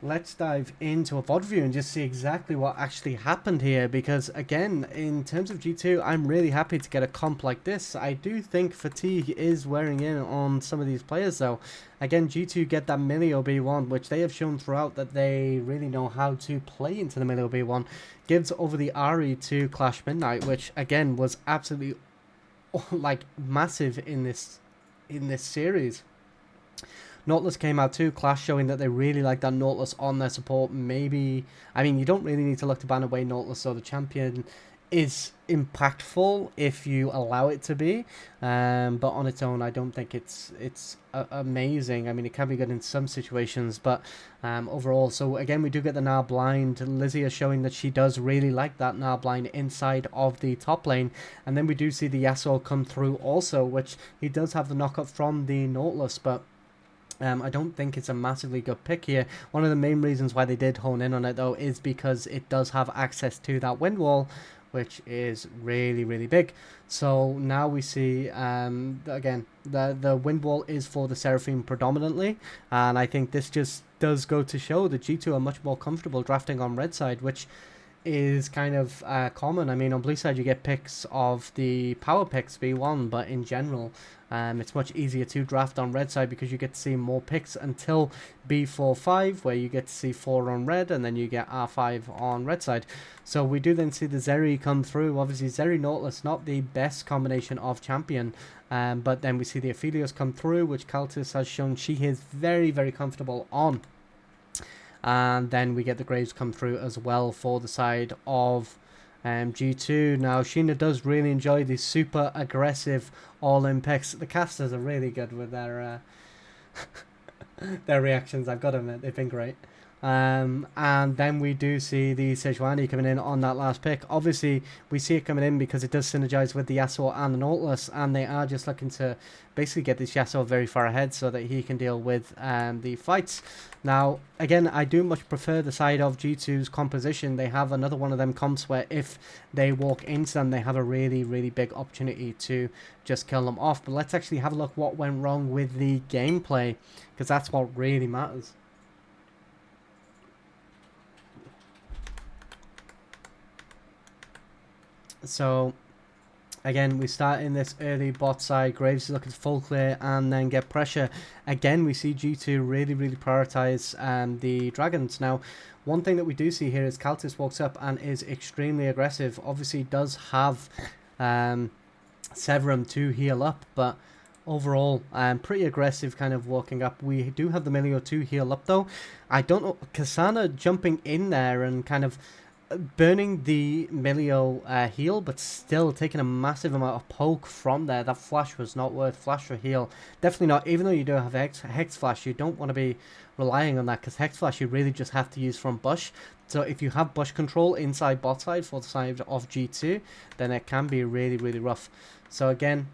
let's dive into a VOD view and just see exactly what actually happened here, because again, in terms of G2, I'm really happy to get a comp like this. I do think fatigue is wearing in on some of these players though. Again, G2 get that Milio B1, which they have shown throughout that they really know how to play into the Milio B1. Gives over the Ari to Qlash Midnight, which again was absolutely like massive in this series. Nautilus came out too, Qlash showing that they really like that Nautilus on their support. Maybe, I mean, you don't really need to look to ban away Nautilus, so the champion is impactful if you allow it to be. But on its own, I don't think it's amazing. I mean, it can be good in some situations, but overall, so again, we do get the now blind. Lizzie is showing that she does really like that now blind inside of the top lane, and then we do see the Yasuo come through also, which he does have the knockup from the Nautilus, but I don't think it's a massively good pick here. One of the main reasons why they did hone in on it, though, is because it does have access to that wind wall, which is really, really big. So now we see, again, the wind wall is for the Seraphine predominantly, and I think this just does go to show that G2 are much more comfortable drafting on red side, which is kind of common. I mean, on blue side you get picks of the power picks B1, but in general it's much easier to draft on red side because you get to see more picks until B4-5, where you get to see 4 on red, and then you get R5 on red side. So we do then see the Zeri come through. Obviously Zeri Nautilus, not the best combination of champion, but then we see the Aphelios come through, which Caltis has shown she is very, very comfortable on. And then we get the Graves come through as well for the side of G2. Now, Sheena does really enjoy the super aggressive all-in picks. The casters are really good with their their reactions, I've got to admit. They've been great. And then we do see the Sejuani coming in on that last pick. Obviously, we see it coming in because it does synergize with the Yasuo and the Nautilus, and they are just looking to basically get this Yasuo very far ahead so that he can deal with the fights. Now, again, I do much prefer the side of G2's composition. They have another one of them comps where if they walk into them, they have a really, really big opportunity to just kill them off. But let's actually have a look what went wrong with the gameplay, because that's what really matters. So again, we start in this early bot side. Graves is looking to full clear and then get pressure. Again, we see G2 really, really prioritize the dragons. Now, one thing that we do see here is Caltis walks up and is extremely aggressive. Obviously, does have Severum to heal up, but overall, pretty aggressive kind of walking up. We do have the Milio to heal up, though. I don't know, Kasana jumping in there and kind of burning the Milio heal, but still taking a massive amount of poke from there. That flash was not worth flash for heal. Definitely not. Even though you do have Hex Flash, you don't want to be relying on that, because Hex Flash you really just have to use from Bush. So if you have Bush control inside bot side for the side of G2, then it can be really, really rough. So again,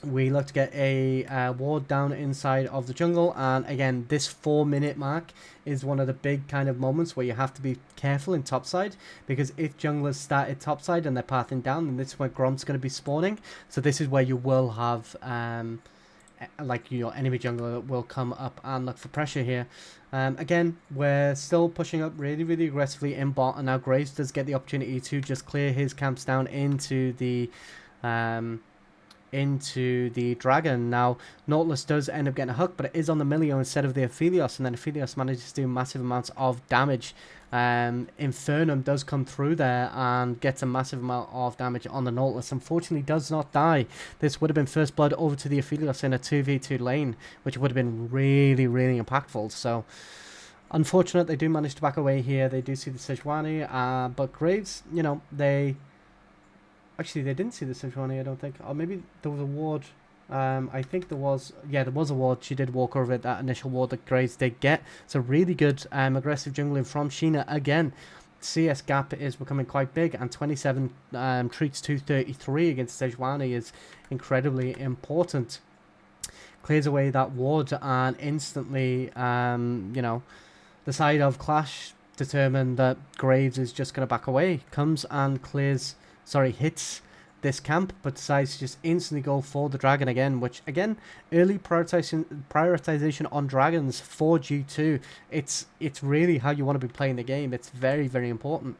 we look to get a ward down inside of the jungle, and again, this 4-minute mark is one of the big kind of moments where you have to be careful in topside, because if junglers start at topside and they're pathing down, then this is where Gromp's going to be spawning. So this is where you will have like your enemy jungler that will come up and look for pressure here. Again, we're still pushing up really, really aggressively in bot, and now Graves does get the opportunity to just clear his camps down into the dragon. Now, Nautilus does end up getting a hook, but it is on the Milio instead of the Aphelios, and then Aphelios manages to do massive amounts of damage. Infernum does come through there and gets a massive amount of damage on the Nautilus. Unfortunately, does not die. This would have been first blood over to the Aphelios in a 2v2 lane, which would have been really, really impactful. So, unfortunate, they do manage to back away here. They do see the Sejuani, but Graves, you know, actually, they didn't see the Sejuani, I don't think. Or maybe there was a ward. I think there was. Yeah, there was a ward. She did walk over it, that initial ward that Graves did get. So really good aggressive jungling from Sheena. Again, CS gap is becoming quite big, and 27 treats to 33 against Sejuani is incredibly important. Clears away that ward, and instantly, you know, the side of Qlash determined that Graves is just going to back away. Comes and clears... Sorry, hits this camp, but decides to just instantly go for the dragon again, which again, early prioritization on dragons for G2. It's really how you want to be playing the game. It's very, very important.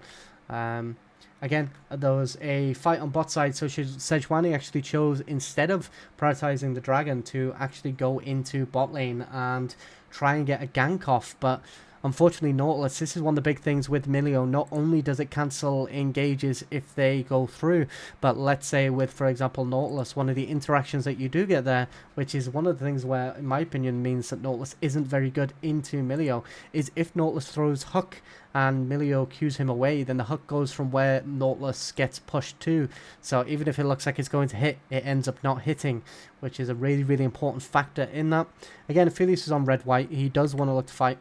Again, there was a fight on bot side, so Sejuani actually chose, instead of prioritizing the dragon, to actually go into bot lane and try and get a gank off, but unfortunately, Nautilus, this is one of the big things with Milio. Not only does it cancel engages if they go through, but let's say with, for example, Nautilus, one of the interactions that you do get there, which is one of the things where, in my opinion, means that Nautilus isn't very good into Milio, is if Nautilus throws hook and Milio cues him away, then the hook goes from where Nautilus gets pushed to. So even if it looks like it's going to hit, it ends up not hitting, which is a really, really important factor in that. Again, Aphelios is on red-white. He does want to look to fight.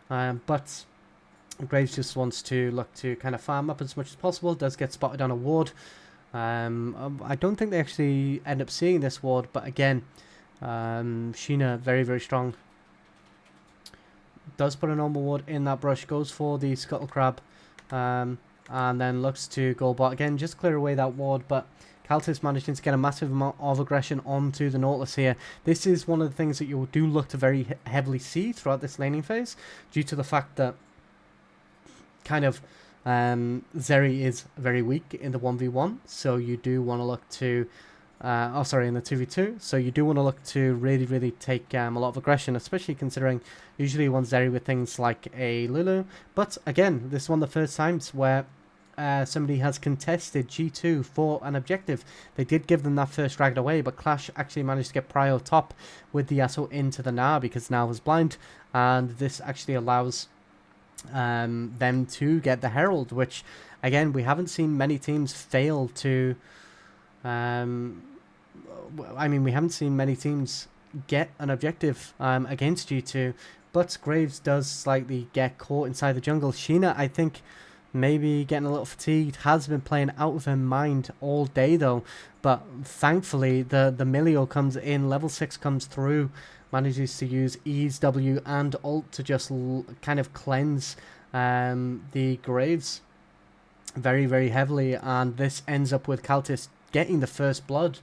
But Graves just wants to look to kind of farm up as much as possible. Does get spotted on a ward. I don't think they actually end up seeing this ward, but again, Sheena very, very strong. Does put a normal ward in that brush, goes for the Scuttle Crab, and then looks to go bot again, just clear away that ward, but Kaltis managing to get a massive amount of aggression onto the Nautilus here. This is one of the things that you do look to very heavily see throughout this laning phase, due to the fact that kind of Zeri is very weak in the 1v1, so you do want to look to in the 2v2, so you do want to look to really, really take a lot of aggression, especially considering usually you want Zeri with things like a Lulu. But again, this is one of the first times where somebody has contested G2 for an objective. They did give them that first dragon away, but Qlash actually managed to get Prio top with the Yasuo into the Gnar, because Gnar was blind, and this actually allows them to get the Herald, which again, we haven't seen many teams fail to we haven't seen many teams get an objective against G2, but Graves does slightly get caught inside the jungle. Sheena, I think, maybe getting a little fatigued, has been playing out of her mind all day though, but thankfully the Milio comes in, level 6 comes through, manages to use E's, W and ult to just kind of cleanse the Graves very, very heavily, and this ends up with Kaltis getting the first blood.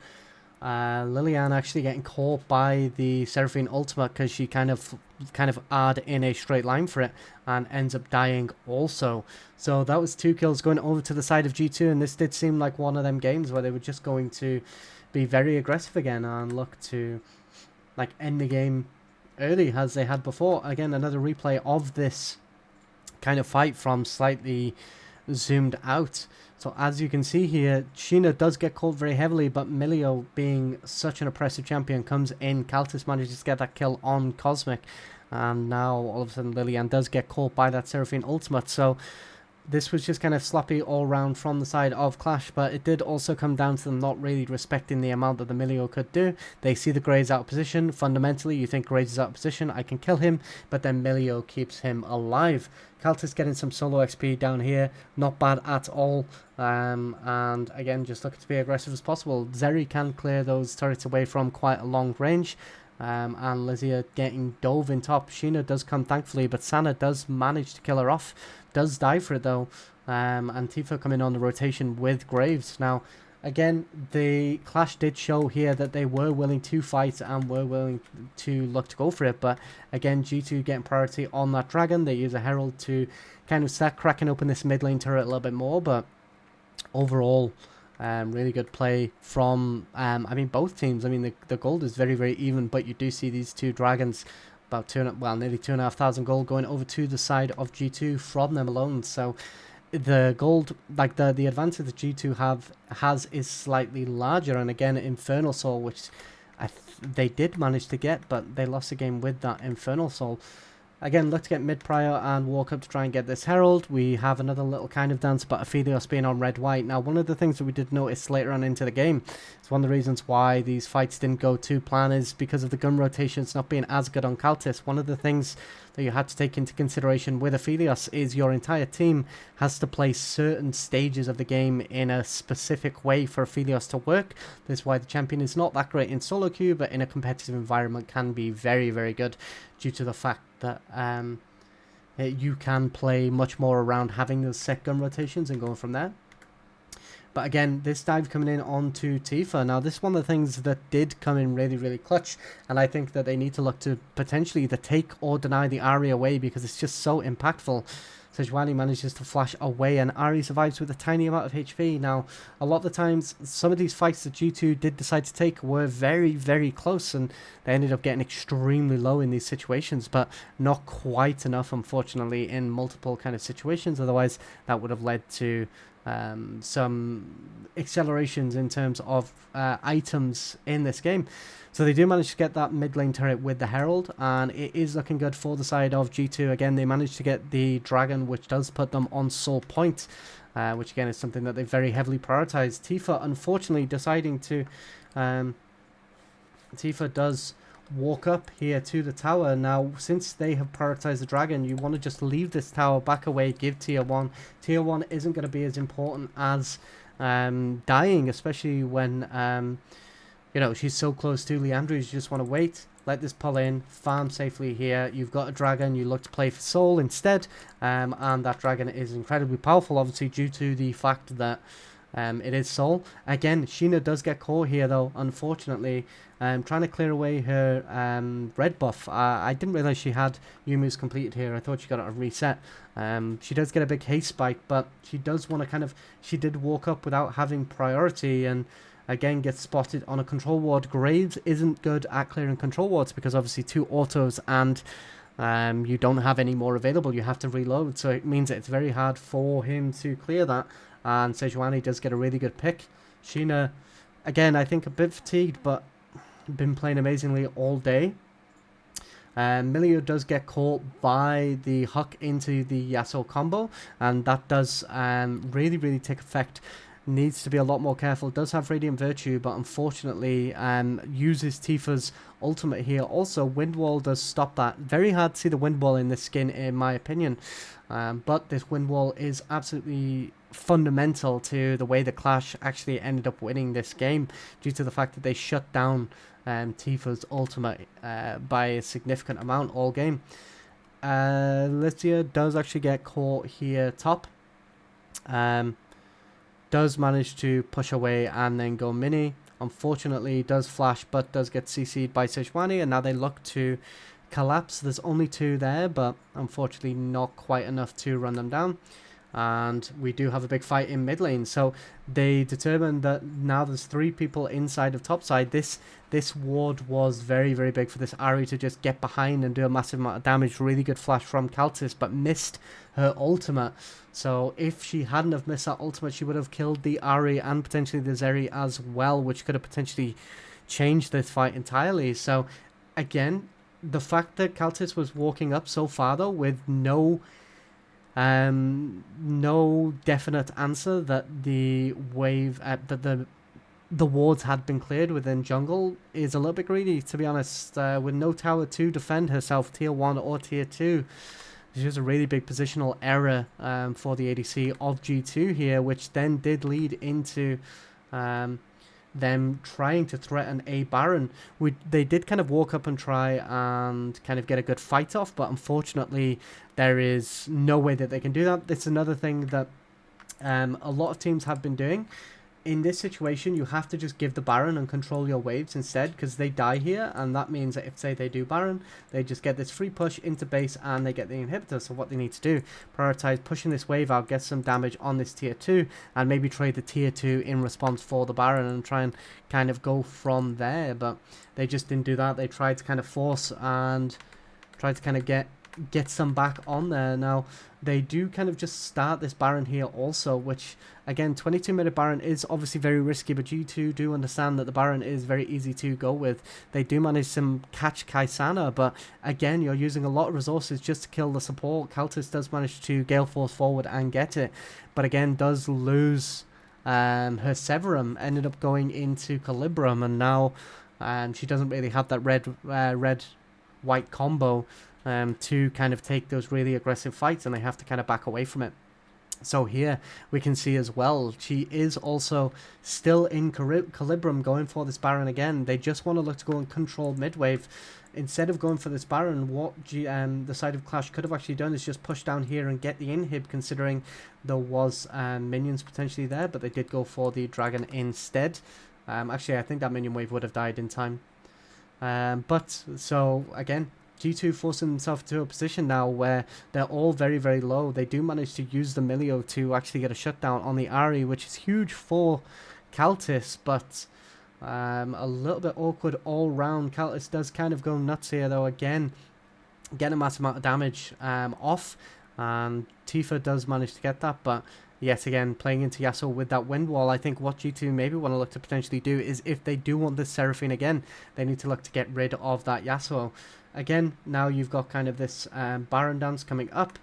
Liliana actually getting caught by the Seraphine ultimate because she kind of ad in a straight line for it and ends up dying also. So that was 2 kills going over to the side of G2, and this did seem like one of them games where they were just going to be very aggressive again and look to like end the game early as they had before. Again, another replay of this kind of fight from slightly zoomed out. So as you can see here, Sheena does get caught very heavily, but Milio, being such an oppressive champion, comes in. Kaltis manages to get that kill on Cosmic, and now all of a sudden Lilian does get caught by that Seraphine ultimate. So this was just kind of sloppy all round from the side of Qlash, but it did also come down to them not really respecting the amount that the Milio could do. They see the Graves out of position. Fundamentally, you think Graves is out of position, I can kill him, but then Milio keeps him alive. Kaltis getting some solo XP down here, not bad at all, and again, just looking to be aggressive as possible. Zeri can clear those turrets away from quite a long range, and Lizia getting dove in top. Sheena does come thankfully, but Sana does manage to kill her off, does die for it though, and Tifa coming on the rotation with Graves. Now again, the Qlash did show here that they were willing to fight and were willing to look to go for it, but again, G2 getting priority on that dragon. They use a Herald to kind of start cracking open this mid lane turret a little bit more, but overall, really good play from both teams. The gold is very, very even, but you do see these 2 dragons, about nearly 2,500 gold going over to the side of G2 from them alone. So the gold, like the advantage that G2 has is slightly larger, and again, Infernal Soul, which they did manage to get, but they lost the game with that Infernal Soul. Again, look to get mid prior and walk up to try and get this Herald. We have another little kind of dance about Aphelios being on red-white. Now, one of the things that we did notice later on into the game, it's one of the reasons why these fights didn't go to plan, is because of the gun rotations not being as good on Kaltis. One of the things that you had to take into consideration with Aphelios is your entire team has to play certain stages of the game in a specific way for Aphelios to work. This is why the champion is not that great in solo queue, but in a competitive environment can be very, very good, due to the fact that you can play much more around having those set gun rotations and going from there. But again, this dive coming in onto Tifa. Now, this is one of the things that did come in really, really clutch. And I think that they need to look to potentially either take or deny the Ahri away because it's just so impactful. Sejuani manages to flash away and Ahri survives with a tiny amount of HP. Now, a lot of the times, some of these fights that G2 did decide to take were very, very close and they ended up getting extremely low in these situations, but not quite enough, unfortunately, in multiple kind of situations. Otherwise, that would have led to some accelerations in terms of items in this game. So they do manage to get that mid lane turret with the Herald, and it is looking good for the side of G2. Again, they managed to get the Dragon, which does put them on soul point, which again is something that they very heavily prioritized. Tifa, unfortunately, deciding to... Tifa does walk up here to the tower. Now, since they have prioritized the Dragon, you want to just leave this tower, back away, give tier 1. Tier 1 isn't going to be as important as dying, especially when... you know, she's so close to Leandra. You just want to wait, let this pull in, farm safely here. You've got a Dragon, you look to play for Soul instead, and that Dragon is incredibly powerful, obviously, due to the fact that it is Soul. Again, Sheena does get caught here, though, unfortunately, trying to clear away her red buff. I didn't realize she had Yumu's completed here. I thought she got it a reset. She does get a big haste spike, but she does want to kind of... She did walk up without having priority, and... Again, gets spotted on a control ward. Graves isn't good at clearing control wards because obviously 2 autos and you don't have any more available. You have to reload, so it means that it's very hard for him to clear that. And Sejuani does get a really good pick. Sheena, again, I think a bit fatigued, but been playing amazingly all day. Milio does get caught by the Huck into the Yasuo combo, and that does really, really take effect. Needs to be a lot more careful. Does have Radiant Virtue, but unfortunately uses Tifa's ultimate here. Also, Wind Wall does stop that. Very hard to see the Wind Wall in this skin, in my opinion. But this Wind Wall is absolutely fundamental to the way the Qlash actually ended up winning this game, due to the fact that they shut down Tifa's ultimate by a significant amount all game. Lycia does actually get caught here top. Does manage to push away and then go mini. Unfortunately, does flash, but does get CC'd by Sejuani, and now they look to collapse. There's only 2 there, but unfortunately not quite enough to run them down. And we do have a big fight in mid lane, so they determined that now there's 3 people inside of top side. This ward was very, very big for this Ahri to just get behind and do a massive amount of damage. Really good flash from Kaltis, but missed her ultimate. So if she hadn't have missed that ultimate, she would have killed the Ahri and potentially the Zeri as well, which could have potentially changed this fight entirely. So again, the fact that Kaltis was walking up so far though with no definite answer that the wave that the wards had been cleared within jungle is a little bit greedy, to be honest. With no tower to defend herself, tier 1 or tier 2. This was a really big positional error for the ADC of G2 here, which then did lead into them trying to threaten a Baron. They did kind of walk up and try and kind of get a good fight off, but unfortunately there is no way that they can do that. It's another thing that a lot of teams have been doing. In this situation, you have to just give the Baron and control your waves instead, because they die here, and that means that if, say, they do Baron, they just get this free push into base and they get the inhibitor. So what they need to do, prioritize pushing this wave out, get some damage on this tier 2, and maybe trade the tier 2 in response for the Baron and try and kind of go from there. But they just didn't do that. They tried to kind of force and tried to kind of get some back on there. Now they do kind of just start this Baron here also, which again, 22-minute Baron is obviously very risky, but G2 do understand that the Baron is very easy to go with. They do manage to catch Kaisana, but again, you're using a lot of resources just to kill the support. Kaltis does manage to Gale Force forward and get it, but again does lose her Severum, ended up going into Calibrum, and now she doesn't really have that red-white combo to kind of take those really aggressive fights, and they have to kind of back away from it. So here we can see as well, she is also still in Calibrum going for this Baron again. They just want to look to go and control mid-wave. instead of going for this Baron, what the side of Qlash could have actually done is just push down here and get the inhib, considering there was minions potentially there, but they did go for the dragon instead. Actually, I think that minion wave would have died in time. But, so, again, G2 forcing themselves to a position now where they're all very, very low. They do manage to use the Milio to actually get a shutdown on the Ahri, which is huge for Kaltis, but a little bit awkward all round. Kaltis does kind of go nuts here, though, again, get a massive amount of damage off, and Tifa does manage to get that, but yet again, playing into Yasuo with that wind wall, I think what G2 maybe want to look to potentially do is, if they do want this Seraphine again, they need to look to get rid of that Yasuo. Again, now you've got kind of this Baron dance coming up.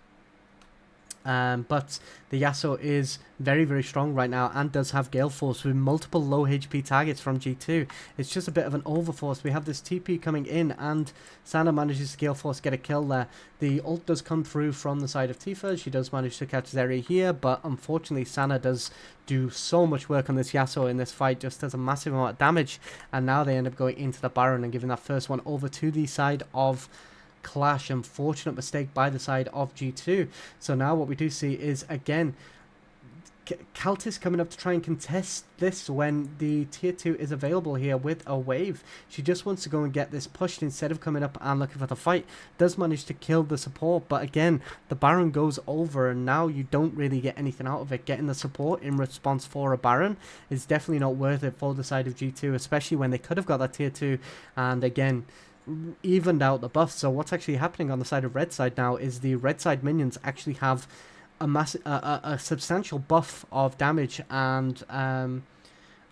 But the Yasuo is very, very strong right now and does have Gale Force with multiple low HP targets from G2. It's just a bit of an overforce. We have this TP coming in and Sana manages to Gale Force get a kill there. The ult does come through from the side of Tifa. She does manage to catch Zeri here, but unfortunately Sana does do so much work on this Yasuo in this fight, just does a massive amount of damage, and now they end up going into the Baron and giving that first one over to the side of Qlash. Unfortunate mistake by the side of G2. So now what we do see is, again, Kaltis coming up to try and contest this when the tier 2 is available here with a wave. She just wants to go and get this pushed instead of coming up and looking for the fight. Does manage to kill the support, but again, the Baron goes over and now you don't really get anything out of it. Getting the support in response for a Baron is definitely not worth it for the side of G2, especially when they could have got that tier 2 and again evened out the buffs. So what's actually happening on the side of red side now is the red side minions actually have a substantial buff of damage and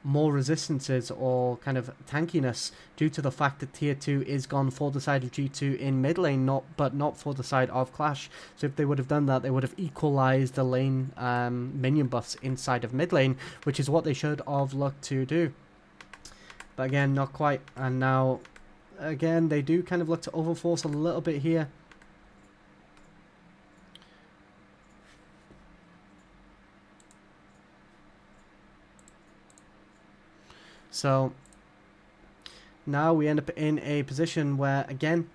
more resistances or kind of tankiness due to the fact that tier 2 is gone for the side of G2 in mid lane, but not for the side of Qlash. So if they would have done that, they would have equalized the lane minion buffs inside of mid lane, which is what they should have looked to do. But again, not quite. And now again, they do kind of look to overforce a little bit here. So now we end up in a position where, again,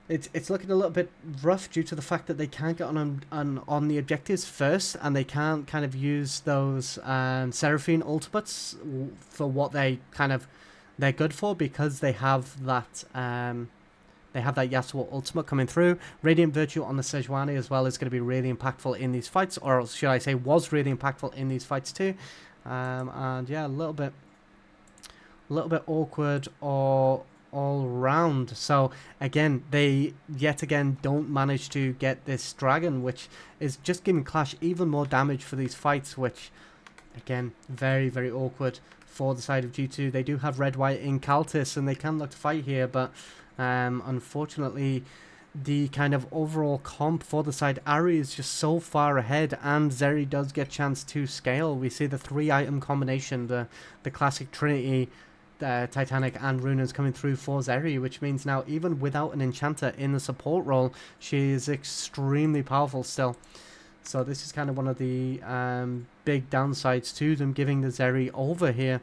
it's looking a little bit rough due to the fact that they can't get on the objectives first, and they can't kind of use those Seraphine ultimates for what they're good for, because they have that Yasuo ultimate coming through. Radiant Virtue on the Sejuani as well is going to be really impactful in these fights, or should I say was really impactful in these fights too. And yeah, a little bit awkward all round. So again, they yet again don't manage to get this dragon, which is just giving Qlash even more damage for these fights, which again, very, very awkward for the side of G2. They do have red white in Kaltis and they can look to fight here, but unfortunately the kind of overall comp for the side Ahri is just so far ahead, and Zeri does get chance to scale. We see the 3-item combination, the classic Trinity, Titanic and Runas coming through for Zeri, which means now even without an enchanter in the support role, she is extremely powerful still. So this is kind of one of the big downsides to them giving the Zeri over here,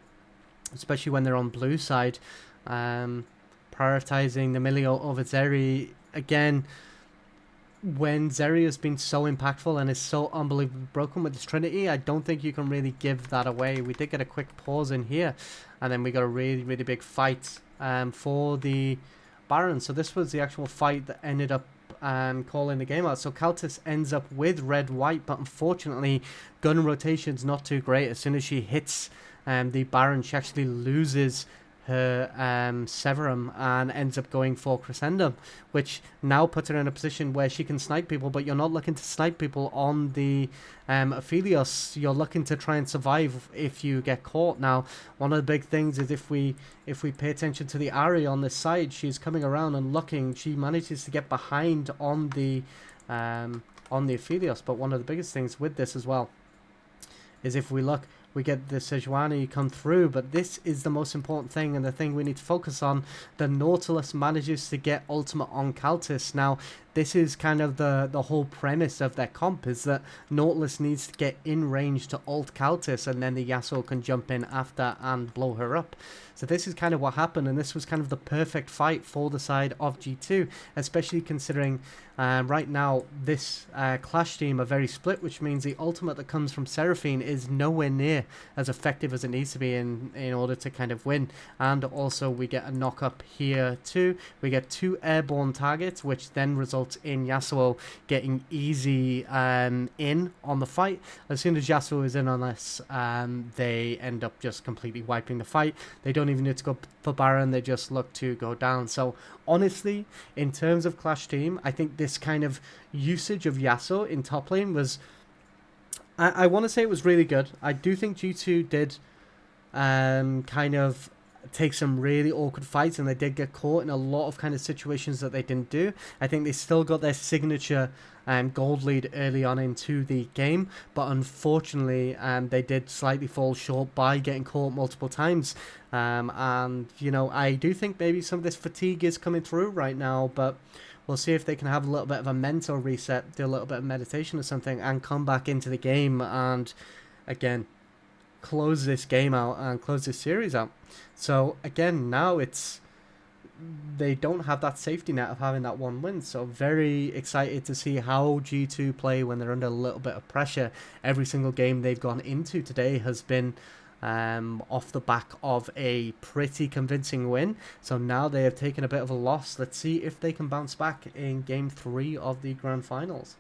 especially when they're on blue side. Prioritizing the Milio over Zeri. Again, when Zeri has been so impactful and is so unbelievably broken with this Trinity, I don't think you can really give that away. We did get a quick pause in here, and then we got a really, really big fight for the Baron. So this was the actual fight that ended up calling the game out. So Kaltis ends up with red-white, but unfortunately gun rotation's not too great. As soon as she hits the Baron, she actually loses her Severum and ends up going for Crescendum, which now puts her in a position where she can snipe people, but you're not looking to snipe people on the Aphelios. You're looking to try and survive if you get caught. Now, one of the big things is if we pay attention to the Ahri on this side, she's coming around and looking. She manages to get behind on the Aphelios, but one of the biggest things with this as well is if we look, we get the Sejuani come through, but this is the most important thing and the thing we need to focus on. The Nautilus manages to get ultimate on Kaltis. Now, this is kind of the whole premise of their comp, is that Nautilus needs to get in range to ult Caltis, and then the Yasuo can jump in after and blow her up. So this is kind of what happened, and this was kind of the perfect fight for the side of G2, especially considering right now this Qlash team are very split, which means the ultimate that comes from Seraphine is nowhere near as effective as it needs to be in order to kind of win. And also we get a knock up here too. We get 2 airborne targets, which then results in Yasuo getting easy in on the fight. As soon as Yasuo is in on this, they end up just completely wiping the fight. They don't even need to go for Baron, they just look to go down. So honestly, in terms of Qlash team, I think this kind of usage of Yasuo in top lane was, I want to say it was really good. I do think G2 did kind of take some really awkward fights, and they did get caught in a lot of kind of situations that they didn't do. I think they still got their signature gold lead early on into the game, but unfortunately they did slightly fall short by getting caught multiple times. And you know, I do think maybe some of this fatigue is coming through right now, but we'll see if they can have a little bit of a mental reset, do a little bit of meditation or something, and come back into the game and again close this game out and close this series out. So again, now they don't have that safety net of having that one win. So very excited to see how G2 play when they're under a little bit of pressure. Every single game they've gone into today has been off the back of a pretty convincing win. So now they have taken a bit of a loss. Let's see if they can bounce back in game 3 of the Grand Finals.